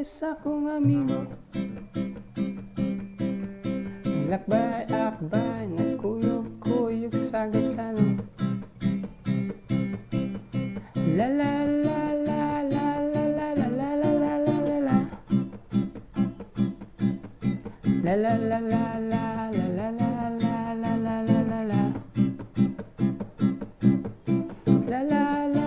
isa kong amigo. Lakbay-akbay, nagkuyog-kuyog sa gasano. La la la la la la la la la la la la la la. La la la la la la la la la la la la la la. La la la.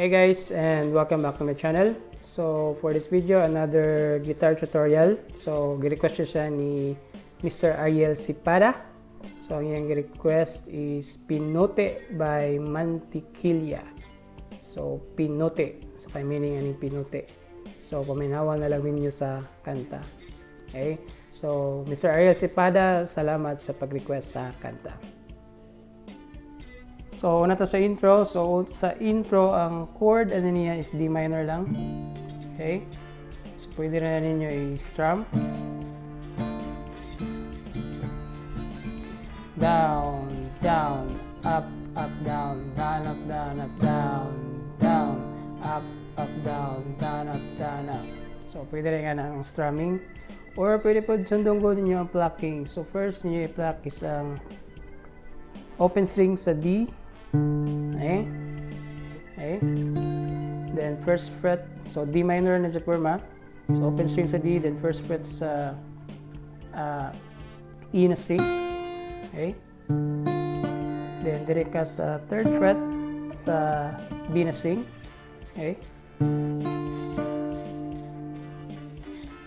Hey guys, and welcome back to my channel. So for this video, another guitar tutorial. So gi-request siya ni Mr. Ariel Sipada. So ang iyang request is Pinoti by Mantequilla. So Pinoti. So kay meaning ani Pinoti. So paminawa na lang ninyo sa kanta. Okay? So Mr. Ariel Sipada, salamat sa pag-request sa kanta. So una ta sa intro. So sa intro ang chord ano niya is D minor lang. Okay? So pwede na ninyo i-strum. Down, down, up, up, down, down, up, down, up, down, down, up, up, down, down, up, down, up. So pwede rin nga ang strumming. Or pwede po sundonggo ninyo ang plucking. So first niyo i-pluck is ang open string sa D. Okay? Okay? Then first fret, so D minor na sa forma. So open string sa D, then first fret sa E na string. Okay? Then direct ka sa third fret sa B na string. Okay?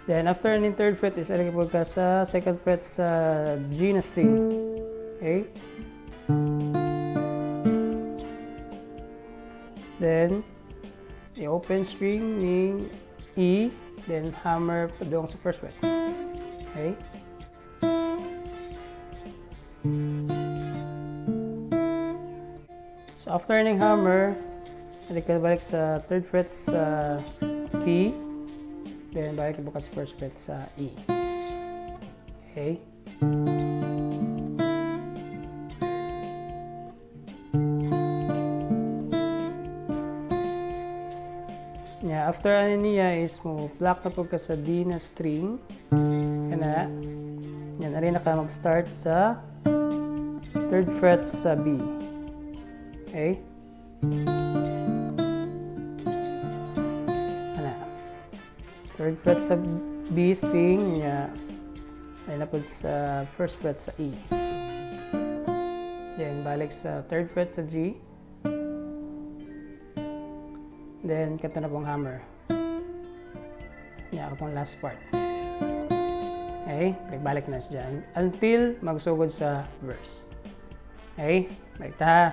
Then after ng third fret is ilagay ka sa second fret sa G na string. Okay? Then i-open string ng E, then hammer pa doon sa first fret. Okay? So after ng hammer, balik sa third fret sa P, then balik bukas sa first fret sa E. Okay? Yeah, after ano niya is mo pluck na po ka sa D na string. Kana. Yan, rin na ka mag-start sa third fret sa B. Okay? Kana. Third fret sa B string niya. Ay na po sa first fret sa E. Then balik sa third fret sa G. Then, kanta na pong hammer. Yan, itong last part. Okay? Balik na siya dyan. Until magsugod sa verse. Okay? Balik ta.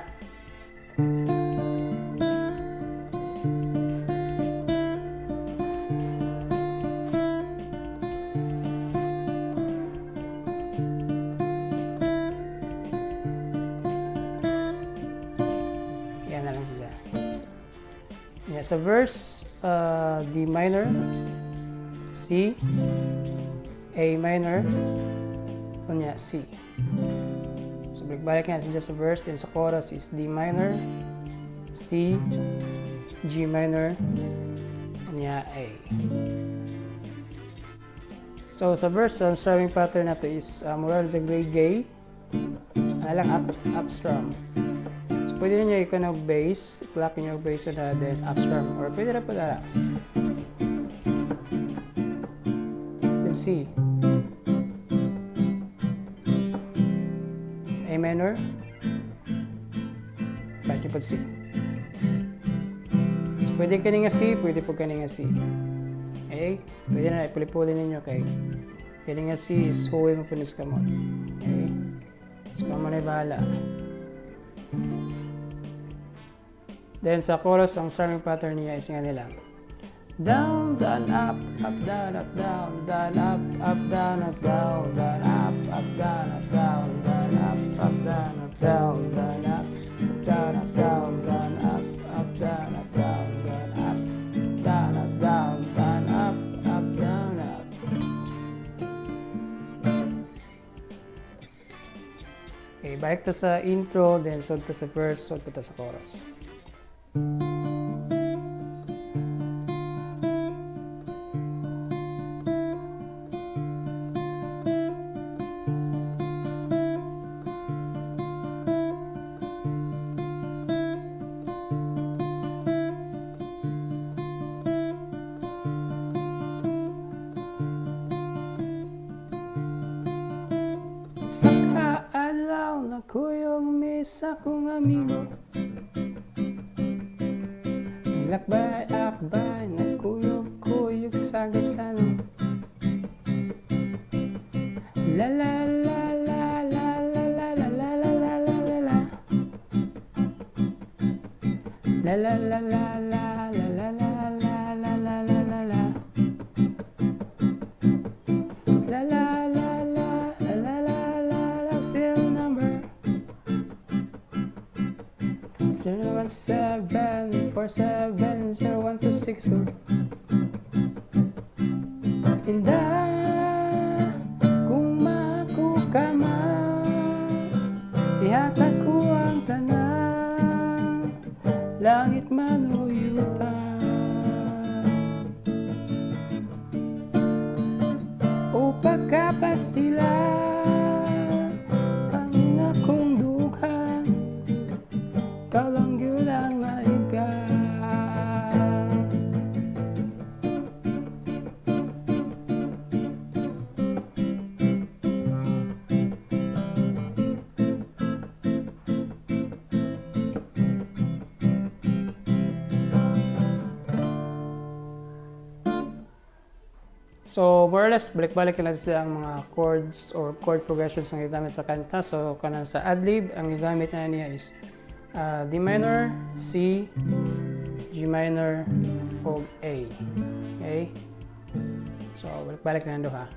Yan na lang siya. Yeah, sa verse, D minor, C, A minor, kunya C. So balik-balik yan siya sa verse, then sa chorus is D minor, C, G minor, kunya A. So sa verse, ang strumming pattern nato is mura sa gray, lang up strum. Pwede niyo i-connect bass, pluck niyo yung bass na then up strum, or pwede na pala. Then C. A minor. Bakit yung C. So, pwede ka nga C, pwede po ka nga C. Okay? Pwede na, ipuli-puli ninyo kay. Pwede nga C is huwi mo punis ka mo. Okay? So, kamo na bahala. Then sa chorus, ang strumming pattern niya is nga nila. Down, down, up, up, down, up, down, down, up, up, down, up, down, down, up, up, down, up, down, down, up, up, down, up, down, down, up, down, up, down, down, up, up, down, up, down, down, up, down, up, down, down, up, up, down, up. Okay, balik to sa intro, then sod to sa verse, sod to sa chorus. Usa ka adlaw nagkuyog mi sa kong amigo. Lakbay-akbay nagkuyog-kuyog sa gasano. La la la la la la la la la la la la la la. La la la la la la la la la la la la la la. La la la la la la la la la. Seal number 017470126. Inda kung mako ka man, ihatag ko ang tanan, langit man o yuta. O pagkapastila ang akong dughan, ikaw lang yun ang naiga. So, more or less, balik-balik na sila ang mga chords or chord progressions na gigamit sa kanta. So, kanan sa ad-lib, ang gigamit na niya is D minor, C, G minor, og A. Okay? So, balik-balik na ha.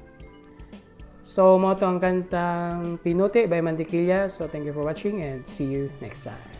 So, mo ito ang kantang Pinoti by Mantequilla. So, thank you for watching and see you next time.